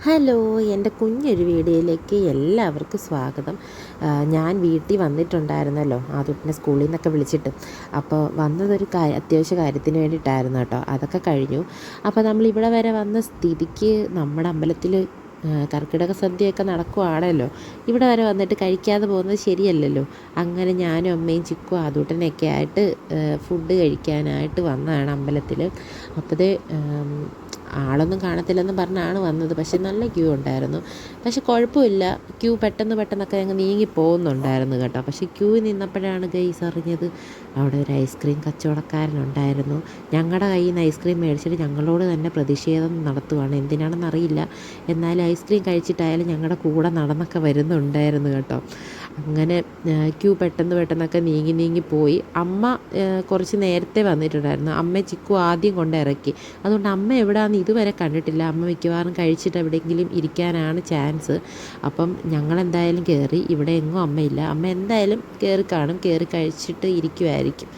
Hello, എൻ്റെ കുഞ്ഞൊരു വീഡിയോയിലേക്ക് എല്ലാവർക്കും സ്വാഗതം. ഞാൻ വീട്ടിൽ വന്നിട്ടുണ്ടായിരുന്നല്ലോ ആദ്യത്തെ സ്കൂളിൽ നിന്നൊക്കെ വിളിച്ചിട്ട്. അപ്പോൾ വന്നതൊരു അത്യാവശ്യ കാര്യത്തിന് വേണ്ടിയിട്ടായിരുന്നു കേട്ടോ. അതൊക്കെ കഴിഞ്ഞു. അപ്പോൾ നമ്മളിവിടെ വരെ വന്ന സ്ഥിതിക്ക് നമ്മുടെ അമ്പലത്തിൽ കർക്കിടക സദ്യയൊക്കെ നടക്കുവാണല്ലോ. ഇവിടെ വരെ വന്നിട്ട് കഴിക്കാതെ പോകുന്നത് ശരിയല്ലല്ലോ. അങ്ങനെ ഞാനും അമ്മയും ചിക്കും ആദൂട്ടനൊക്കെ ആയിട്ട് ഫുഡ് കഴിക്കാനായിട്ട് വന്നതാണ് അമ്പലത്തിൽ. അപ്പോഴേ ആളൊന്നും കാണത്തില്ലെന്ന് പറഞ്ഞാണ് വന്നത്. പക്ഷെ നല്ല ക്യൂ ഉണ്ടായിരുന്നു. പക്ഷെ കുഴപ്പമില്ല, ക്യൂ പെട്ടെന്നൊക്കെ അങ്ങ് നീങ്ങി പോകുന്നുണ്ടായിരുന്നു കേട്ടോ. പക്ഷെ ക്യൂ നിന്നപ്പോഴാണ് ഗൈസ് അറിഞ്ഞത് അവിടെ ഒരു ഐസ്ക്രീം കച്ചവടക്കാരനുണ്ടായിരുന്നു. ഞങ്ങളുടെ കയ്യിൽ നിന്ന് ഐസ്ക്രീം മേടിച്ചിട്ട് ഞങ്ങളോട് തന്നെ പ്രതിഷേധം നടത്തുവാണ്. എന്തിനാണെന്നറിയില്ല. എന്നാലും ഐസ്ക്രീം കഴിച്ചിട്ടായാലും ഞങ്ങളുടെ കൂടെ നടന്നൊക്കെ വരുന്നുണ്ടായിരുന്നു കേട്ടോ. അങ്ങനെ ക്യൂ പെട്ടെന്നൊക്കെ നീങ്ങി പോയി. അമ്മ കുറച്ച് നേരത്തെ വന്നിട്ടുണ്ടായിരുന്നു. അമ്മ ചിക്കു ആദ്യം കൊണ്ട് ഇറക്കി. അതുകൊണ്ട് അമ്മ എവിടെയാണെന്ന് ഇതുവരെ കണ്ടിട്ടില്ല. അമ്മ മിക്കവാറും കഴിച്ചിട്ട് എവിടെയെങ്കിലും ഇരിക്കാനാണ് ചാൻസ്. അപ്പം ഞങ്ങളെന്തായാലും കയറി. ഇവിടെ എങ്ങും അമ്മയില്ല. അമ്മ എന്തായാലും കയറി കാണും. കയറി കഴിച്ചിട്ട് ഇരിക്കുമായിരിക്കും.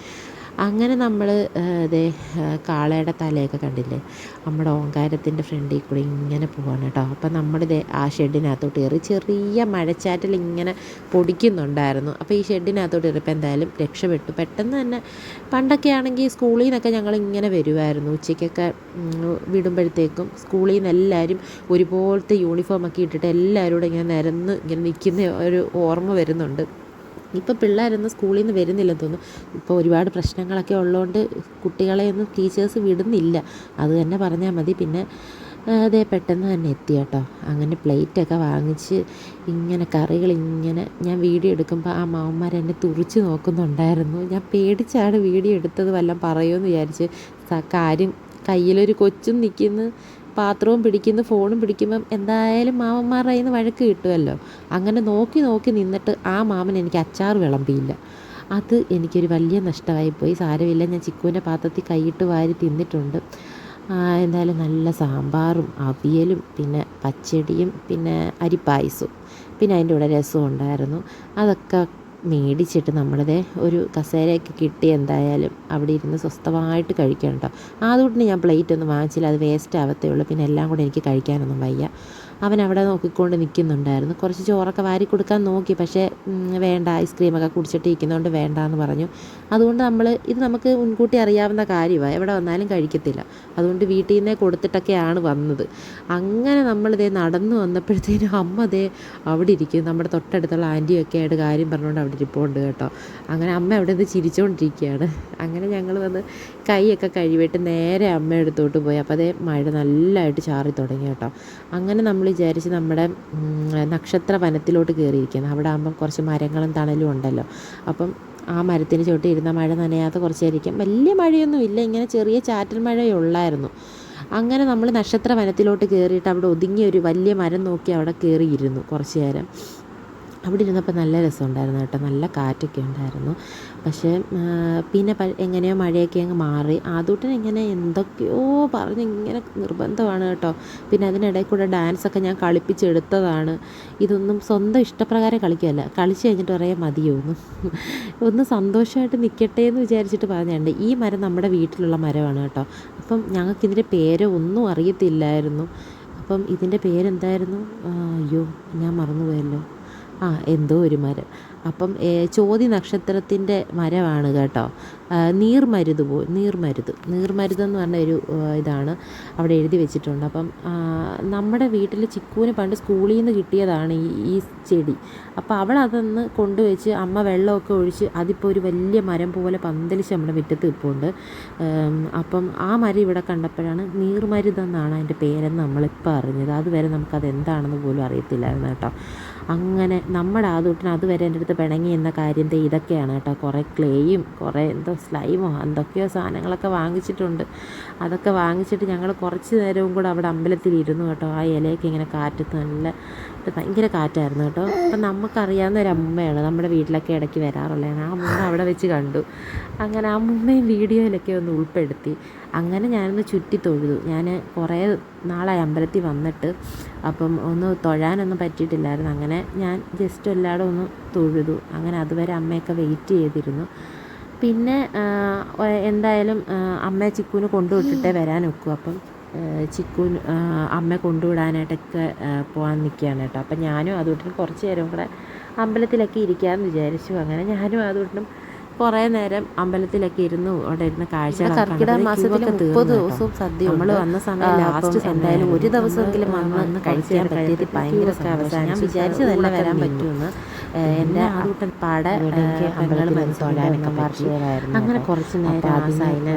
അങ്ങനെ നമ്മൾ ദേ കാളയുടെ തലയൊക്കെ കണ്ടില്ലേ, നമ്മുടെ ഓങ്കാരത്തിൻ്റെ ഫ്രണ്ടിൽ കൂടി ഇങ്ങനെ പോവാണ് കേട്ടോ. അപ്പം നമ്മൾ ആ ഷെഡിനകത്തോട്ട് കയറി. ചെറിയ മഴച്ചാറ്റിൽ ഇങ്ങനെ പൊടിക്കുന്നുണ്ടായിരുന്നു. അപ്പോൾ ഈ ഷെഡിനകത്തോട്ട് കയറിയപ്പോൾ എന്തായാലും രക്ഷപ്പെട്ടു. പെട്ടെന്ന് തന്നെ പണ്ടൊക്കെ ആണെങ്കിൽ സ്കൂളിൽ നിന്നൊക്കെ ഞങ്ങളിങ്ങനെ വരുമായിരുന്നു. ഉച്ചയ്ക്കൊക്കെ വിടുമ്പോഴത്തേക്കും സ്കൂളിൽ നിന്ന് എല്ലാവരും ഒരുപോലത്തെ യൂണിഫോമൊക്കെ ഇട്ടിട്ട് എല്ലാവരും കൂടെ ഇങ്ങനെ നിരന്ന് ഇങ്ങനെ നിൽക്കുന്ന ഒരു ഓർമ്മ വരുന്നുണ്ട്. ഇപ്പോൾ പിള്ളേരൊന്നും സ്കൂളിൽ നിന്ന് വരുന്നില്ലെന്ന് തോന്നുന്നു. ഇപ്പോൾ ഒരുപാട് പ്രശ്നങ്ങളൊക്കെ ഉള്ളതുകൊണ്ട് കുട്ടികളെയൊന്നും ടീച്ചേഴ്സ് വിടുന്നില്ല. അത് തന്നെ പറഞ്ഞാൽ മതി. പിന്നെ അതേ പെട്ടെന്ന് തന്നെ എത്തി കേട്ടോ. അങ്ങനെ പ്ലേറ്റൊക്കെ വാങ്ങിച്ച് ഇങ്ങനെ കറികളിങ്ങനെ ഞാൻ വീഡിയോ എടുക്കുമ്പോൾ ആ മാമന്മാരെന്നെ തുറിച്ച് നോക്കുന്നുണ്ടായിരുന്നു. ഞാൻ പേടിച്ചാണ് വീഡിയോ എടുത്തത്, വല്ലതും പറയുമെന്ന് വിചാരിച്ച്. കാര്യം കയ്യിലൊരു കൊച്ചും നിൽക്കുന്നു, പാത്രവും പിടിക്കുന്നു, ഫോണും പിടിക്കുമ്പം എന്തായാലും മാമന്മാരുടെ കയ്യിൽ നിന്ന് വഴക്ക് കിട്ടുമല്ലോ. അങ്ങനെ നോക്കി നിന്നിട്ട് ആ മാമൻ എനിക്ക് അച്ചാർ വിളമ്പിയില്ല. അത് എനിക്കൊരു വലിയ നഷ്ടമായിപ്പോയി. സാരമില്ല, ഞാൻ ചിക്കുവിൻ്റെ പാത്രത്തിൽ കൈയിട്ട് വാരി തിന്നിട്ടുണ്ട്. എന്തായാലും നല്ല സാമ്പാറും അവിയലും പിന്നെ പച്ചടിയും പിന്നെ അരിപ്പായസവും പിന്നെ അതിൻ്റെ കൂടെ രസവും ഉണ്ടായിരുന്നു. അതൊക്കെ മേടിച്ചിട്ട് നമ്മളതേ ഒരു കസേരയൊക്കെ കിട്ടി. എന്തായാലും അവിടെ ഇരുന്ന് സ്വസ്ഥമായിട്ട് കഴിക്കണം കേട്ടോ. ആദ്യകൂട്ടിന് ഞാൻ പ്ലേറ്റ് ഒന്നും വാങ്ങിച്ചില്ല, അത് വേസ്റ്റ് ആവത്തേ ഉള്ളൂ. പിന്നെ എല്ലാം കൂടെ എനിക്ക് കഴിക്കാനൊന്നും വയ്യ. അവൻ അവിടെ നോക്കിക്കൊണ്ട് നിൽക്കുന്നുണ്ടായിരുന്നു. കുറച്ച് ചോറൊക്കെ വാരി കൊടുക്കാൻ നോക്കി, പക്ഷേ വേണ്ട, ഐസ്ക്രീമൊക്കെ കുടിച്ചിട്ട് ഇരിക്കുന്നതുകൊണ്ട് വേണ്ടാന്ന് പറഞ്ഞു. അതുകൊണ്ട് ഇത് നമുക്ക് മുൻകൂട്ടി അറിയാവുന്ന കാര്യമാണ്, എവിടെ വന്നാലും കഴിക്കത്തില്ല. അതുകൊണ്ട് വീട്ടിൽ നിന്നേ കൊടുത്തിട്ടൊക്കെയാണ് വന്നത്. അങ്ങനെ നമ്മളിതേ നടന്നു വന്നപ്പോഴത്തേനും അമ്മ അവിടെ ഇരിക്കും. നമ്മുടെ തൊട്ടടുത്തുള്ള ആൻറ്റിയൊക്കെ ആയിട്ട് കാര്യം പറഞ്ഞുകൊണ്ട് അവിടെ ഇരിപ്പുണ്ട് കേട്ടോ. അങ്ങനെ അമ്മ അവിടെ നിന്ന് ചിരിച്ചുകൊണ്ടിരിക്കുകയാണ്. അങ്ങനെ ഞങ്ങൾ വന്ന് കൈയൊക്കെ കഴുകിയിട്ട് നേരെ അമ്മ അടുത്തോട്ട് പോയി. അപ്പോൾ മഴ നല്ലതായിട്ട് ചാറി തുടങ്ങി കേട്ടോ. അങ്ങനെ നമ്മൾ വിചാരിച്ച് നമ്മുടെ നക്ഷത്ര വനത്തിലോട്ട് കയറിയിരിക്കുന്നത്. അവിടെ ആകുമ്പം കുറച്ച് മരങ്ങളും തണലും ഉണ്ടല്ലോ. അപ്പം ആ മരത്തിന് ചുവട്ടിൽ ഇരുന്ന മഴ നനയാത്ത കുറച്ചായിരിക്കും. വലിയ മഴയൊന്നും ഇല്ല, ഇങ്ങനെ ചെറിയ ചാറ്റൽ മഴയേ ഉള്ളായിരുന്നു. അങ്ങനെ നമ്മൾ നക്ഷത്ര വനത്തിലോട്ട് കയറിയിട്ട് അവിടെ ഒതുങ്ങിയ ഒരു വലിയ മരം നോക്കി അവിടെ കയറിയിരുന്നു കുറച്ച് നേരം. അവിടെ ഇരുന്നപ്പോൾ നല്ല രസമുണ്ടായിരുന്നു കേട്ടോ. നല്ല കാറ്റൊക്കെ ഉണ്ടായിരുന്നു. പക്ഷേ പിന്നെ എങ്ങനെയോ മഴയൊക്കെ അങ്ങ് മാറി. ആദൂട്ടൻ ഇങ്ങനെ എന്തൊക്കെയോ പറഞ്ഞ് ഇങ്ങനെ നിർബന്ധമാണ് കേട്ടോ. പിന്നെ അതിനിടയിൽ കൂടെ ഡാൻസൊക്കെ ഞാൻ കളിപ്പിച്ചെടുത്തതാണ്. ഇതൊന്നും സ്വന്തം ഇഷ്ടപ്രകാരം കളിക്കുകയല്ല. കളിച്ച് കഴിഞ്ഞിട്ട് പറയാൻ മതിയോന്ന്, ഒന്ന് സന്തോഷമായിട്ട് നിൽക്കട്ടെ എന്ന് വിചാരിച്ചിട്ട് പറഞ്ഞുണ്ട്. ഈ മരം നമ്മുടെ വീട്ടിലുള്ള മരമാണ് കേട്ടോ. അപ്പം ഞങ്ങൾക്കിതിൻ്റെ പേരോ ഒന്നും അറിയത്തില്ലായിരുന്നു. അപ്പം ഇതിൻ്റെ പേരെന്തായിരുന്നു? അയ്യോ, ഞാൻ മറന്നുപോയല്ലോ. എന്തോ ഒരു മരം. അപ്പം ചോതി നക്ഷത്രത്തിൻ്റെ മരമാണ് കേട്ടോ. നീർമരുത് എന്ന് പറഞ്ഞ ഒരു ഇതാണ് അവിടെ എഴുതി വെച്ചിട്ടുണ്ട്. അപ്പം നമ്മുടെ വീട്ടിൽ ചിക്കുവിന് പണ്ട് സ്കൂളിൽ നിന്ന് കിട്ടിയതാണ് ഈ ചെടി. അപ്പോൾ അവളതൊന്ന് കൊണ്ടുവച്ച് അമ്മ വെള്ളമൊക്കെ ഒഴിച്ച് അതിപ്പോൾ ഒരു വലിയ മരം പോലെ പന്തലിച്ച് നമ്മുടെ മുറ്റത്ത് നിൽപ്പുണ്ട്. അപ്പം ആ മരം ഇവിടെ കണ്ടപ്പോഴാണ് നീർമരുതെന്നാണ് അതിൻ്റെ പേരെന്ന് നമ്മളിപ്പോൾ അറിഞ്ഞത്. അതുവരെ നമുക്കത് എന്താണെന്ന് പോലും അറിയത്തില്ലായിരുന്നു കേട്ടോ. അങ്ങനെ നമ്മുടെ ആദൂട്ടിന് അതുവരെ എൻ്റെ അടുത്ത് പിണങ്ങി എന്ന കാര്യം ഇതൊക്കെയാണ് കേട്ടോ. കുറേ ക്ലേയും കുറേ എന്തോ സ്ലൈമോ എന്തൊക്കെയോ സാധനങ്ങളൊക്കെ വാങ്ങിച്ചിട്ടുണ്ട്. അതൊക്കെ വാങ്ങിച്ചിട്ട് ഞങ്ങൾ കുറച്ച് നേരവും കൂടെ അവിടെ അമ്പലത്തിലിരുന്നു കേട്ടോ. ആ ഇലയൊക്കെ ഇങ്ങനെ കാറ്റത്ത് ഭയങ്കര കാറ്റായിരുന്നു കേട്ടോ. അപ്പം നമുക്കറിയാവുന്ന ഒരു അമ്മയാണ്, നമ്മുടെ വീട്ടിലൊക്കെ ഇടയ്ക്ക് വരാറുള്ളതാണ്. ആ അമ്മ അവിടെ വെച്ച് കണ്ടു. അങ്ങനെ ആ അമ്മയും വീഡിയോയിലൊക്കെ ഒന്ന് ഉൾപ്പെടുത്തി. അങ്ങനെ ഞാനൊന്ന് ചുറ്റി തൊഴുതു. ഞാൻ കുറേ നാളായി അമ്പലത്തിൽ വന്നിട്ട്. അപ്പം ഒന്ന് തൊഴാനൊന്നും പറ്റിയിട്ടില്ലായിരുന്നു. അങ്ങനെ ഞാൻ ജസ്റ്റ് എല്ലായിടും ഒന്ന് തൊഴുതു. അങ്ങനെ അതുവരെ അമ്മയൊക്കെ വെയിറ്റ് ചെയ്തിരുന്നു. പിന്നെ എന്തായാലും അമ്മയെ ചിക്കുവിന് കൊണ്ടുവിട്ടിട്ടേ വരാൻ ഒക്കൂ. അപ്പം ചിക്കു അമ്മ കൊണ്ടുവിടാനായിട്ടൊക്കെ പോകാൻ നിൽക്കുകയാണ് കേട്ടോ. അപ്പം ഞാനും അതുകൊണ്ടും കുറച്ച് നേരം കൂടെ അമ്പലത്തിലൊക്കെ ഇരിക്കാമെന്ന് വിചാരിച്ചു. അങ്ങനെ ഞാനും അതുകൊണ്ടും കുറേ നേരം അമ്പലത്തിലൊക്കെ ഇരുന്നു അവിടെ ഇരുന്ന് കാഴ്ചകളൊക്കെ. കർക്കിടക മാസത്തിൽ 30 ദിവസവും സദ്യ നമ്മൾ വന്ന സമയം ലാസ്റ്റ് എന്തായാലും ഒരു ദിവസമെങ്കിലും വന്ന് കഴിക്കാൻ പറ്റിയത് ഭയങ്കര അവസാനം. ഞാൻ വിചാരിച്ചതല്ല വരാൻ പറ്റുമെന്ന്. എൻ്റെ ആദ്യം പാട അമ്പലത്തിൽ തൊഴാനൊക്കെ വാർഷികമായിരുന്നു. അങ്ങനെ കുറച്ച് നേരം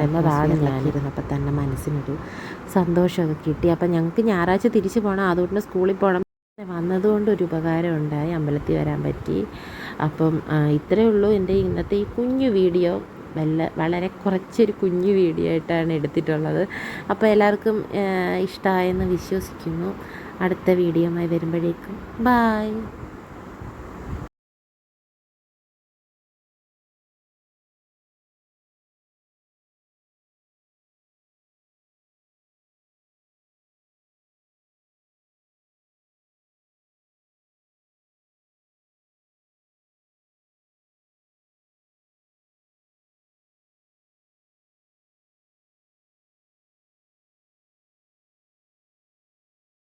എന്നതാണ് ഞാനിരുന്നപ്പോൾ തന്നെ മനസ്സിനൊരു സന്തോഷമൊക്കെ കിട്ടി. അപ്പം ഞങ്ങൾക്ക് ഞായറാഴ്ച തിരിച്ചു പോകണം, അതുകൊണ്ട് സ്കൂളിൽ പോകണം. വന്നതുകൊണ്ട് ഒരു ഉപകാരം ഉണ്ടായി, അമ്പലത്തിൽ വരാൻ പറ്റി. അപ്പം ഇത്രയേ ഉള്ളൂ എൻ്റെ ഇന്നത്തെ ഈ കുഞ്ഞു വീഡിയോ. വളരെ കുറച്ചൊരു കുഞ്ഞു വീഡിയോ ആയിട്ടാണ് എടുത്തിട്ടുള്ളത്. അപ്പോൾ എല്ലാവർക്കും ഇഷ്ടമായെന്ന് വിശ്വസിക്കുന്നു. അടുത്ത വീഡിയോയുമായി വരുമ്പോഴേക്കും ബായ്.